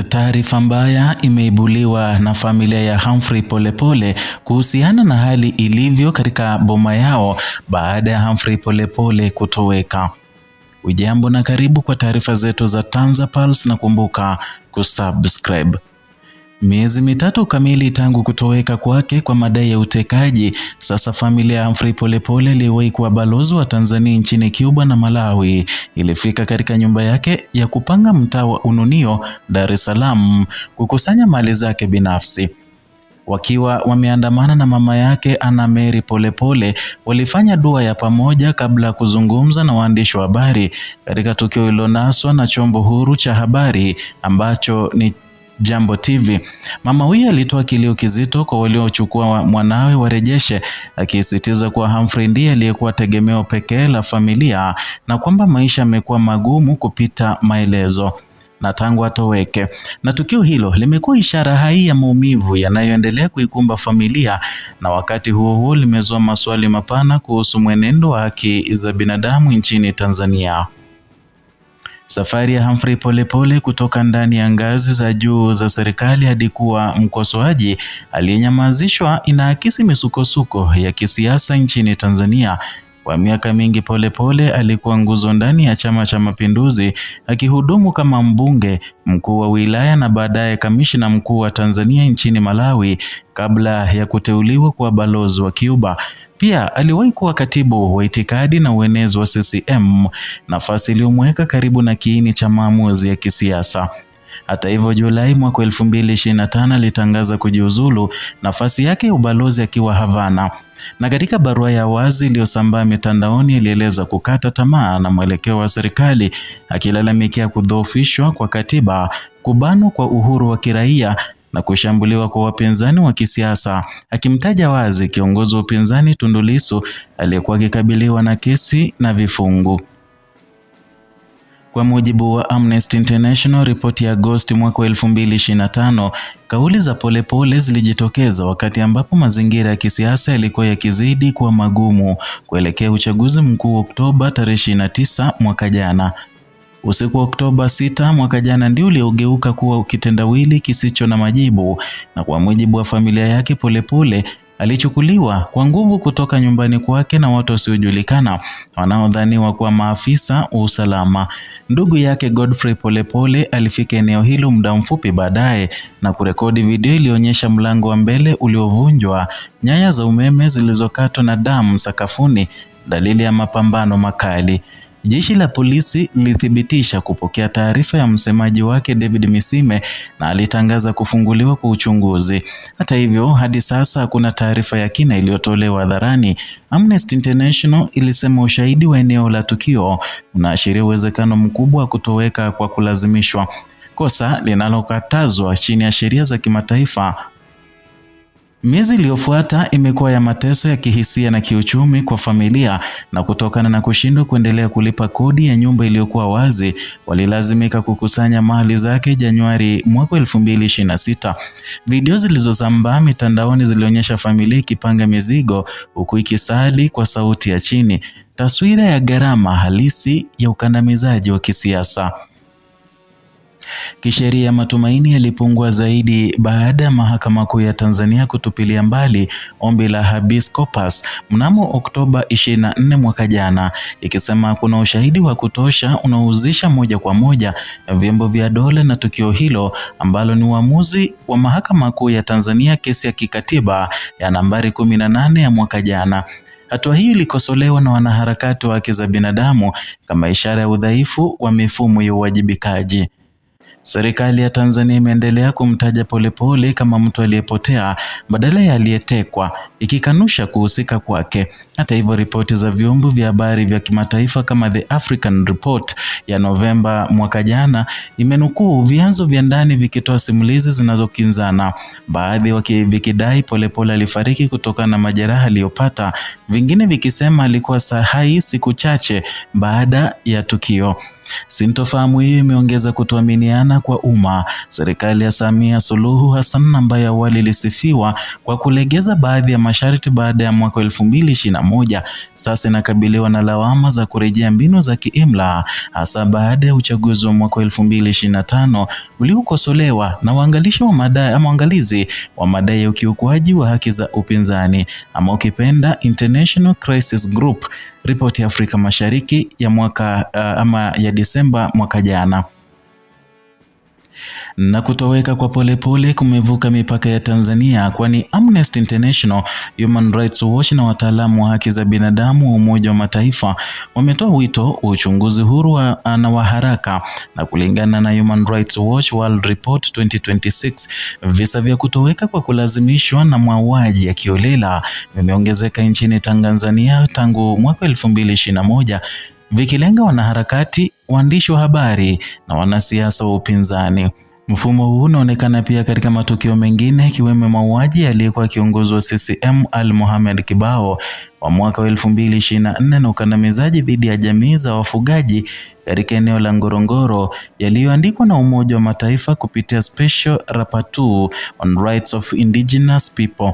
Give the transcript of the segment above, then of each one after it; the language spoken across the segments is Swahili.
Taarifa mbaya imeibuliwa na familia ya Humphrey Polepole kuhusiana na hali ilivyo katika boma yao baada ya Humphrey Polepole kutoweka. Ujambo na karibu kwa taarifa zetu za TanzaPulse na kumbuka kusubscribe. Miezi mitatu kamili tangu kutoweka kwake kwa madai ya utekaji, sasa familia ya Humphrey Polepole iliwahi kuwa balozi wa Tanzania nchini Cuba na Malawi ilifika katika nyumba yake ya kupanga mtaa wa Ununio, Dar es Salaam kukusanya mali zake binafsi. Wakiwa wameandamana na mama yake Anna Mary Polepole, walifanya dua ya pamoja kabla ya kuzungumza na waandishi wa habari katika tukio lililonaswa na chombo huru cha habari ambacho ni Jambo TV. Mama huyu alitoa kilio kizito kwa waliochukua mwanawe warejeshe, akisisitiza kuwa Humphrey ndiye aliyekuwa tegemeo pekee la familia na kwamba maisha yamekuwa magumu kupita maelezo na tangu atoweke. Na tukio hilo limekuwa ishara hai ya maumivu yanayoendelea kuikumba familia, na wakati huo huo limezua maswali mapana kuhusu mwenendo wa haki za binadamu nchini Tanzania. Safari ya Humphrey Polepole kutoka ndani ya ngazi za juu za serikali hadi kuwa mkosoaji aliyenyamazishwa inaakisi misukosuko ya kisiasa nchini Tanzania. Kwa miaka mingi Polepole alikuwa nguzo ndani ya Chama cha Mapinduzi, akihudumu kama mbunge, mkuu wa wilaya na baadaye kamishna mkuu wa Tanzania nchini Malawi kabla ya kuteuliwa kuwa balozi wa Cuba. Pia aliwahi kuwa katibu wa itikadi na uenezi wa CCM, nafasi iliyomweka karibu na kiini cha maamuzi ya kisiasa. Hata hivyo, Julai mwaka 2025 alitangaza kujiuzulu nafasi yake ya ubalozi akiwa Havana, na katika barua ya wazi iliyosambaa mitandaoni alieleza kukata tamaa na mwelekeo wa serikali, akilalamikia kudhoofishwa kwa katiba, kubanwa kwa uhuru wa kiraia na kushambuliwa kwa wapinzani wa kisiasa, akimtaja wazi kiongozi wa upinzani Tundu Lissu aliyekuwa akikabiliwa na kesi na vifungu. Kwa mujibu wa Amnesty International, ripoti ya Agosti mwaka 2025, kauli za Polepole zilijitokeza wakati ambapo mazingira ya kisiasa yalikuwa yakizidi kuwa magumu kuelekea uchaguzi mkuu wa Oktoba tarehe 29 mwaka jana. Usiku wa Oktoba 6 mwaka jana ndio uliogeuka kuwa kitendawili kisicho na majibu, na kwa mujibu wa familia yake Polepole alichukuliwa kwa nguvu kutoka nyumbani kwake na watu wasiojulikana wanaodhaniwa kuwa maafisa wa usalama. Ndugu yake Godfrey Polepole alifika eneo hilo muda mfupi baadaye na kurekodi video iliyoonyesha mlango wa mbele uliovunjwa, nyaya za umeme zilizokatwa na damu sakafuni, dalili ya mapambano makali. Jeshi la polisi lilithibitisha kupokea taarifa ya msemaji wake David Misime na alitangaza kufunguliwa kwa uchunguzi. Hata hivyo, hadi sasa hakuna taarifa ya kina iliyotolewa hadharani. Amnesty International ilisema ushahidi wa eneo la tukio unaashiria uwezekano mkubwa wa kutoweka kwa kulazimishwa, kosa linalokatazwa chini ya sheria za kimataifa. Miezi iliyofuata imekuwa ya mateso ya kihisia na kiuchumi kwa familia, na kutokana na kushindwa kuendelea kulipa kodi ya nyumba iliyokuwa wazi, walilazimika kukusanya mali zake Januari mwaka 2026. Video zilizosambaa mitandaoni zilionyesha familia ikipanga mizigo huku ikisali kwa sauti ya chini, taswira ya gharama halisi ya ukandamizaji wa kisiasa. Kisheria, matumaini yalipungua zaidi baada ya Mahakama Kuu ya Tanzania kutupilia mbali ombi la habeas corpus mnamo Oktoba 24 mwaka jana, ikisema kuna ushahidi wa kutosha unaohusisha moja kwa moja vyombo vya dola na tukio hilo, ambalo ni uamuzi wa Mahakama Kuu ya Tanzania kesi ya kikatiba ya nambari 18 ya mwaka jana. Hatua hii ilikosolewa na wanaharakati wa haki za binadamu kama ishara ya udhaifu wa mifumo ya uwajibikaji. Serikali ya Tanzania imeendelea kumtaja Polepole kama mtu aliyepotea badala ya aliyetekwa, ikikanusha kuhusika kwake. Hata hivyo, ripoti za vyombo vya habari vya kimataifa kama The African Report ya Novemba mwaka jana imenukuu vyanzo vya ndani vikitoa simulizi zinazokinzana, baadhi vikidai Polepole alifariki kutokana na majeraha aliyopata, vingine vikisema alikuwa hai siku chache baada ya tukio. Sintofahamu hiyo imeongeza kutoaminiana kwa umma. Serikali ya Samia Suluhu Hassan ambayo awali ilisifiwa kwa kulegeza baadhi ya masharti baada ya mwaka 2021 sasa inakabiliwa na lawama za kurejea mbinu za kiimla, hasa baada ya uchaguzi wa mwaka 2025 uliokosolewa na waangalizi wa madai ya ukiukwaji wa haki za upinzani, ama ukipenda International Crisis Group, ripoti ya Afrika Mashariki ya Disemba mwaka jana. Na kutoweka kwa Polepole kumevuka mipaka ya Tanzania, kwani Amnesty International, Human Rights Watch na wataalamu wa haki za binadamu wa Umoja wa Mataifa wametoa wito wa uchunguzi huru na wa haraka. Na kulingana na Human Rights Watch World Report 2026, visa vya kutoweka kwa kulazimishwa na mauaji ya kiolela vimeongezeka nchini Tanzania tangu mwaka 2021, vikilenga wanaharakati, waandishi wa habari na wanasiasa wa upinzani. Mfumo huu unaonekana pia katika matukio mengine ikiwemo mauaji aliyekuwa kiongozi wa CCM Ali Mohamed Kibao wa mwaka 2024 na ukandamizaji dhidi ya jamii za wafugaji katika eneo la Ngorongoro yaliyoandikwa na Umoja wa Mataifa kupitia Special Rapporteur on Rights of Indigenous People.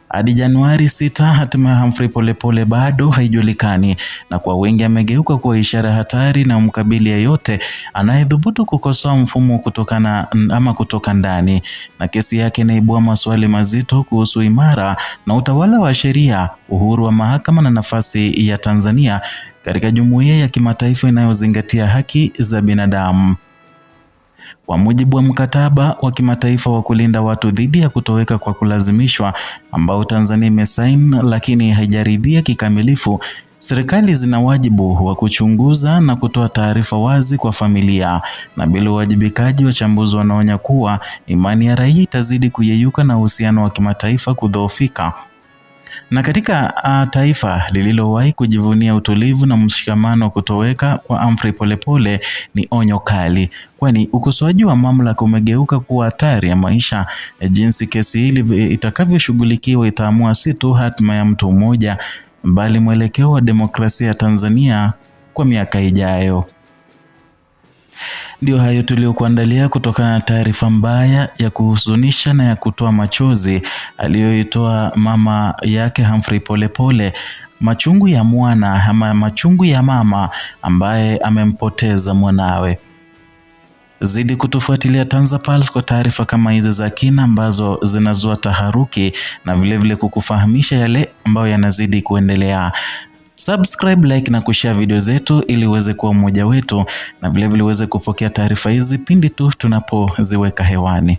Hadi Januari 6, hatima ya Humphrey Polepole bado haijulikani, na kwa wengi amegeuka kuwa ishara hatari na mkabili yeyote anayedhubutu kukosoa mfumo kutoka ndani. Na kesi yake inaibua maswali mazito kuhusu imara na utawala wa sheria, uhuru wa mahakama na nafasi ya Tanzania katika jumuiya ya kimataifa inayozingatia haki za binadamu. Kwa mujibu wa mkataba wa kimataifa wa kulinda watu dhidi ya kutoweka kwa kulazimishwa ambao Tanzania imesaini lakini haijaridhia kikamilifu, serikali zina wajibu wa kuchunguza na kutoa taarifa wazi kwa familia, na bila uwajibikaji, wachambuzi wanaonya kuwa imani ya raia itazidi kuyeyuka na uhusiano wa kimataifa kudhoofika. Na katika taifa lililowahi kujivunia utulivu na mshikamano, kutoweka kwa Humphrey Polepole ni onyo kali, kwani ukosoaji wa mamlaka umegeuka kuwa hatari ya maisha. Jinsi kesi hili itakavyoshughulikiwa itaamua si tu hatima ya mtu mmoja, bali mwelekeo wa demokrasia ya Tanzania kwa miaka ijayo. Ndio hayo tuliokuandalia kutokana na taarifa mbaya ya kuhuzunisha na ya kutoa machozi aliyoitoa mama yake Humphrey Polepole. Machungu ya mwana ama machungu ya mama ambaye amempoteza mwanawe. Zidi kutufuatilia TanzaPulse kwa taarifa kama hizi za kina ambazo zinazua taharuki, na vilevile kukufahamisha yale ambayo yanazidi kuendelea. Subscribe, like na kushare video zetu ili uweze kuwa mmoja wetu, na vilevile uweze kupokea taarifa hizi pindi tu tunapoziweka hewani.